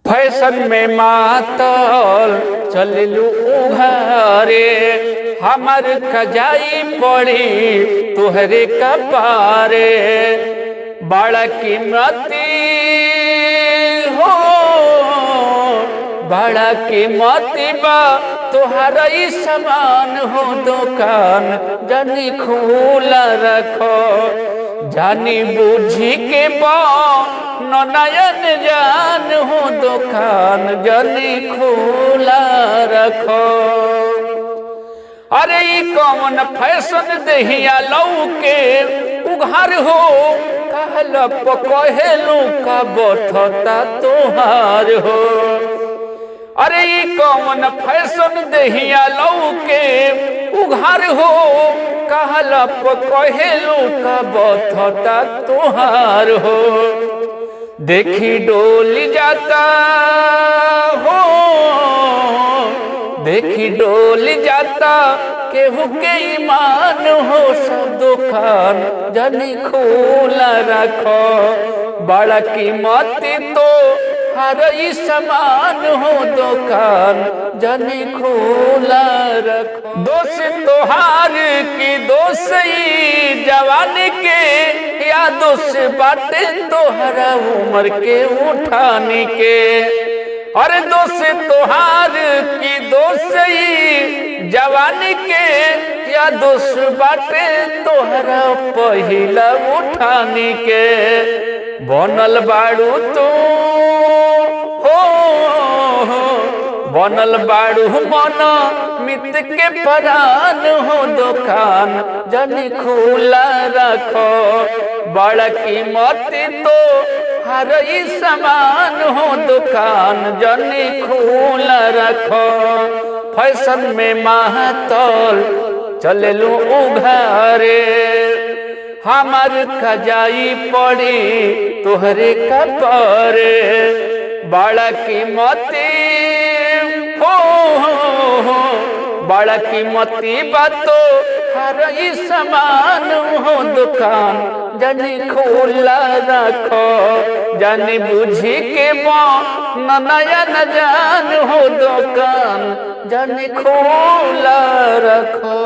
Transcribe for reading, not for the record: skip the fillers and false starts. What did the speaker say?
Fashion में मातल चललू उघारे, हमर खजाई पड़ी तुहरे कपारे। बड़ा कीमती हो, बड़ा कीमती बा तुहरा सामान हो, दुकान जानी खुला रखो। जानी बूझी के नयन जान हो, दुकान जानी खुला रखो। अरे कौन फैशन दहिया लौके उघार हो, कहला कहेलू का बठता तोहार हो। अरे कौन फैशन दहिया लौके उघार हो, कहला कहेलू का बठता तोहार हो। देखी डोल जाता हो, देखी डोल जाता केहू के ईमान हो, सब दुकान जानी खुला रखो। बड़ा कीमती तो हर सामान हो, दुकान जानी खुला रखो। दोष तोहार की दोष जवान के, या दोष बाटे तोहरा उम्र के उठाने के। अरे दोष तोहार की दोष जवान के, या दोष बाटे तोहरा पहिला उठाने के। बनल बाड़ू तू हो, बनल बाड़ू मन मित के परान हो, दुकान जानी खुला रखो। बड़ा कीमती तो हर सामान हो, दुकान जानी खुला रखो। फैशन में मातल चललू उघारे, हमर खजाई पड़ी तुहरे कपारे। बड़ा कीमती हो, बड़ा कीमती बातो हर सामान हो, दुकान जानी खुला रखो। जानी बुझी के नयन जान हो, दुकान जानी खुला रखो।